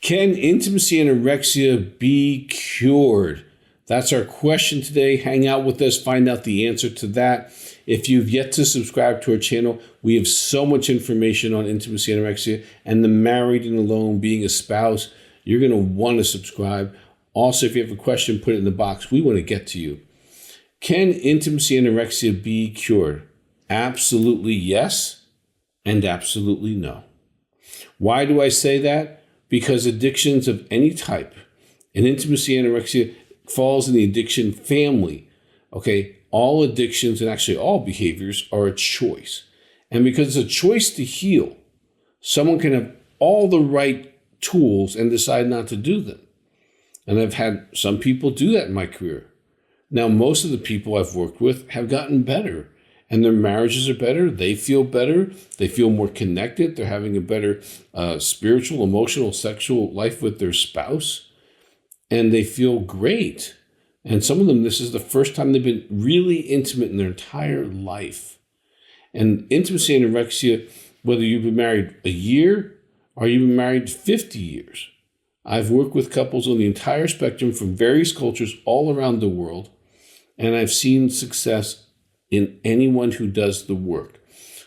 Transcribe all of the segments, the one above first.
Can intimacy anorexia be cured? That's our question today. Hang out with us, find out the answer to that. If you've yet to subscribe to our channel, we have so much information on intimacy anorexia and the married and alone, being a spouse. You're going to want to subscribe. Also, if you have a question, put it in the box. We want to get to you. Can intimacy anorexia be cured? Absolutely yes, and absolutely no. Why do I say that? Because addictions of any type, and intimacy anorexia falls in the addiction family. Okay, all addictions and actually all behaviors are a choice. And because it's a choice to heal, someone can have all the right tools and decide not to do them. And I've had some people do that in my career. Now, most of the people I've worked with have gotten better, and their marriages are better. They feel better. They feel more connected. They're having a better spiritual, emotional, sexual life with their spouse, and they feel great. And some of them, this is the first time they've been really intimate in their entire life. And intimacy anorexia, whether you've been married a year or you've been married 50 years, I've worked with couples on the entire spectrum from various cultures all around the world, and I've seen success in anyone who does the work.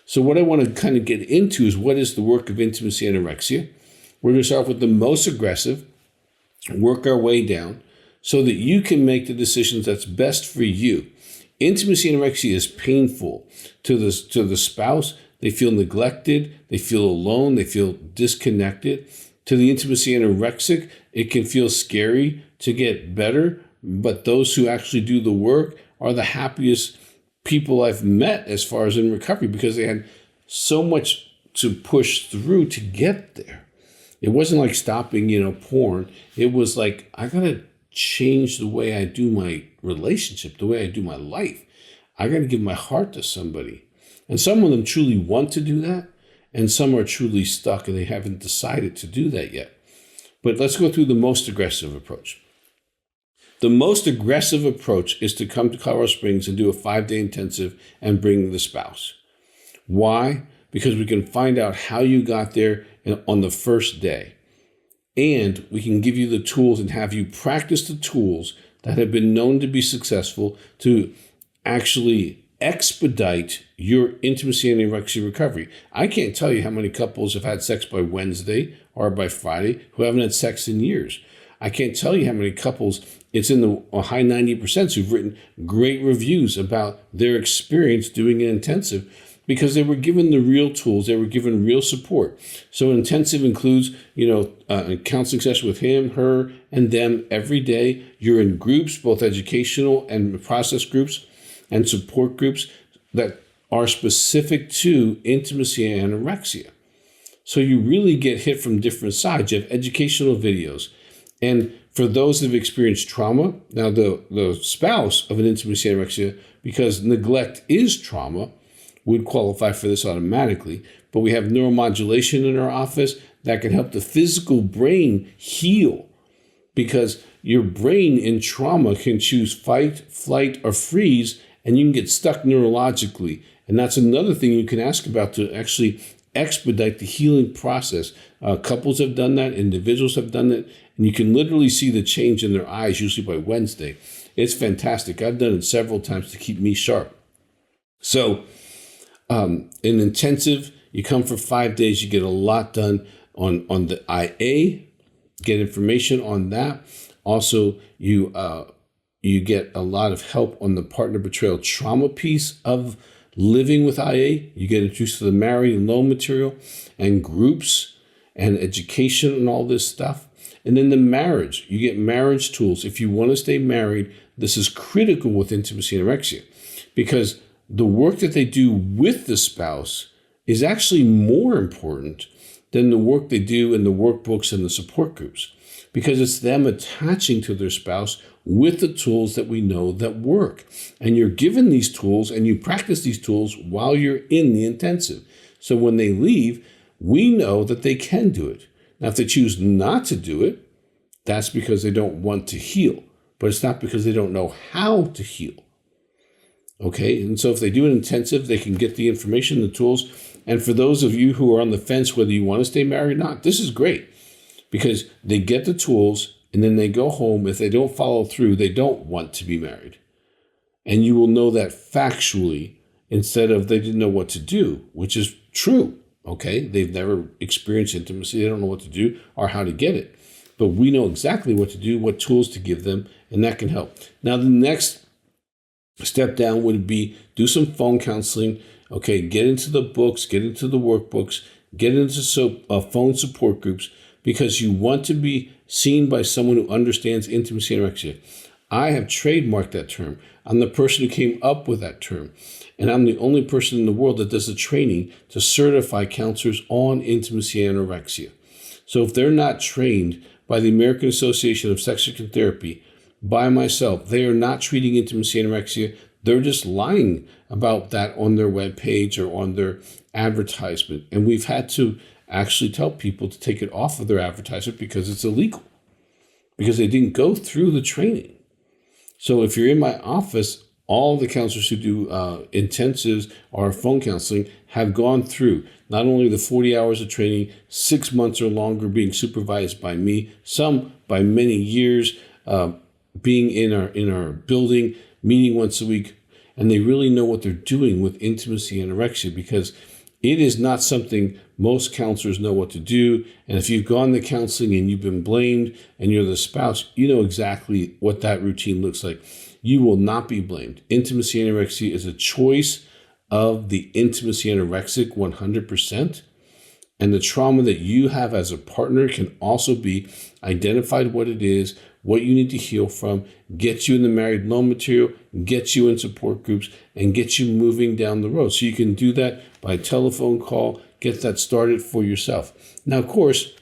So what I want to kind of get into is, what is the work of intimacy anorexia? We're going to start with the most aggressive, work our way down so that you can make the decisions that's best for you. Intimacy anorexia is painful to the spouse. They feel neglected. They feel alone. They feel disconnected. To the intimacy anorexic, it can feel scary to get better, but those who actually do the work are the happiest people I've met as far as in recovery, because they had so much to push through to get there. It wasn't like stopping, porn. It was like, I got to change the way I do my relationship, the way I do my life. I got to give my heart to somebody. And some of them truly want to do that, and some are truly stuck and they haven't decided to do that yet. But let's go through the most aggressive approach. The most aggressive approach is to come to Colorado Springs and do a 5-day intensive and bring the spouse. Why? Because we can find out how you got there on the first day. And we can give you the tools and have you practice the tools that have been known to be successful to actually expedite your intimacy and anorexia recovery. I can't tell you how many couples have had sex by Wednesday or by Friday who haven't had sex in years. I can't tell you how many couples, it's in the high 90% who've written great reviews about their experience doing an intensive, because they were given the real tools, they were given real support. So an intensive includes, a counseling session with him, her, and them every day. You're in groups, both educational and process groups and support groups that are specific to intimacy and anorexia. So you really get hit from different sides. You have educational videos. And for those that have experienced trauma, now the spouse of an intimacy anorexia, because neglect is trauma, would qualify for this automatically. But we have neuromodulation in our office that can help the physical brain heal, because your brain in trauma can choose fight, flight, or freeze, and you can get stuck neurologically. And that's another thing you can ask about to actually expedite the healing process. Couples have done that, individuals have done that, and you can literally see the change in their eyes, usually by Wednesday. It's fantastic. I've done it several times to keep me sharp. So in intensive, you come for 5 days, you get a lot done on the IA, get information on that. Also, you get a lot of help on the partner betrayal trauma piece of living with IA. You get introduced to the married and alone material and groups and education and all this stuff. And then the marriage, you get marriage tools. If you want to stay married, this is critical with intimacy anorexia, because the work that they do with the spouse is actually more important than the work they do in the workbooks and the support groups, because it's them attaching to their spouse with the tools that we know that work. And you're given these tools and you practice these tools while you're in the intensive. So when they leave, we know that they can do it. Now, if they choose not to do it, that's because they don't want to heal, but it's not because they don't know how to heal. Okay, and so if they do an intensive, they can get the information, the tools. And for those of you who are on the fence whether you want to stay married or not, this is great, because they get the tools and then they go home. If they don't follow through, they don't want to be married. And you will know that factually instead of they didn't know what to do, which is true. Okay, they've never experienced intimacy. They don't know what to do or how to get it. But we know exactly what to do, what tools to give them, and that can help. Now, the next step down would be do some phone counseling. Okay, get into the books, get into the workbooks, get into phone support groups, because you want to be seen by someone who understands intimacy anorexia. I have trademarked that term. I'm the person who came up with that term. And I'm the only person in the world that does the training to certify counselors on intimacy anorexia. So if they're not trained by the American Association of Sex Addiction Therapy, by myself, they are not treating intimacy anorexia. They're just lying about that on their webpage or on their advertisement. And we've had to actually tell people to take it off of their advertisement because it's illegal, because they didn't go through the training. So if you're in my office, all the counselors who do intensives or phone counseling have gone through not only the 40 hours of training, 6 months or longer being supervised by me, some by many years, being in our building, meeting once a week, and they really know what they're doing with intimacy and anorexia, because it is not something most counselors know what to do. And if you've gone to counseling and you've been blamed and you're the spouse, you know exactly what that routine looks like. You will not be blamed. Intimacy anorexia is a choice of the intimacy anorexic 100%. And the trauma that you have as a partner can also be identified what it is, what you need to heal from, get you in the married loan material, get you in support groups, and get you moving down the road. So you can do that by telephone call, get that started for yourself. Now, of course,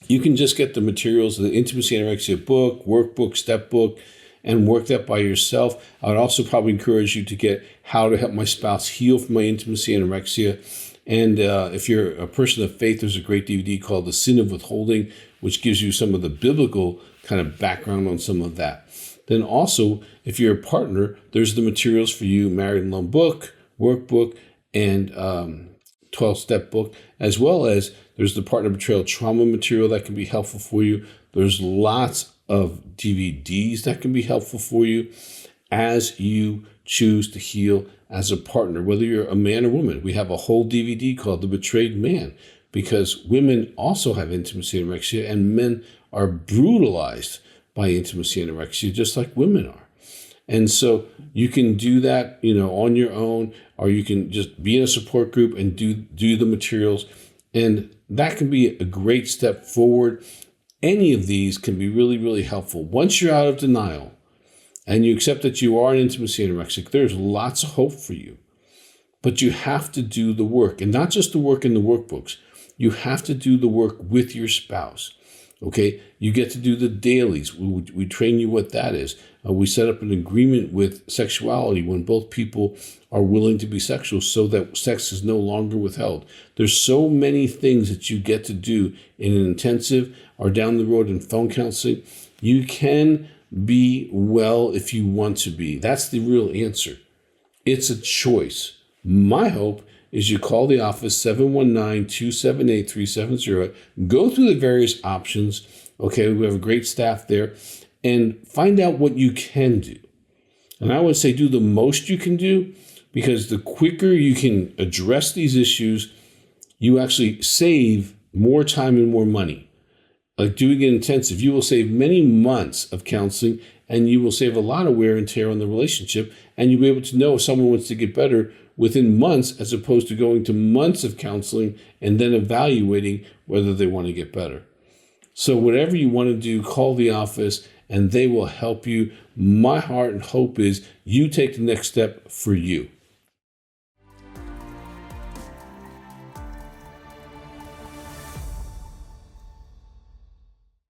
you can just get the materials, the intimacy anorexia book, workbook, step book, and work that by yourself. I would also probably encourage you to get How to Help My Spouse Heal from My Intimacy Anorexia. And if you're a person of faith, there's a great DVD called The Sin of Withholding, which gives you some of the biblical kind of background on some of that. Then also, if you're a partner, there's the materials for you, Married and Alone book, workbook, and 12-step book, as well as there's the partner betrayal trauma material that can be helpful for you. There's lots of DVDs that can be helpful for you as you choose to heal as a partner, whether you're a man or woman. We have a whole DVD called The Betrayed Man, because women also have intimacy anorexia and men are brutalized by intimacy anorexia just like women are. And so you can do that, on your own, or you can just be in a support group and do the materials. And that can be a great step forward. Any of these can be really, really helpful. Once you're out of denial and you accept that you are an intimacy anorexic, there's lots of hope for you. But you have to do the work, and not just the work in the workbooks. You have to do the work with your spouse. Okay, you get to do the dailies. We train you what that is. We set up an agreement with sexuality when both people are willing to be sexual, so that sex is no longer withheld. There's so many things that you get to do in an intensive or down the road in phone counseling. You can be well if you want to be. That's the real answer. It's a choice. My hope is you call the office, 719-278-3708, go through the various options. Okay, we have a great staff there, and find out what you can do. And I would say do the most you can do, because the quicker you can address these issues, you actually save more time and more money. Like doing an intensive, you will save many months of counseling, and you will save a lot of wear and tear on the relationship, and you'll be able to know if someone wants to get better within months, as opposed to going to months of counseling and then evaluating whether they want to get better. So whatever you want to do, call the office and they will help you. My heart and hope is you take the next step for you.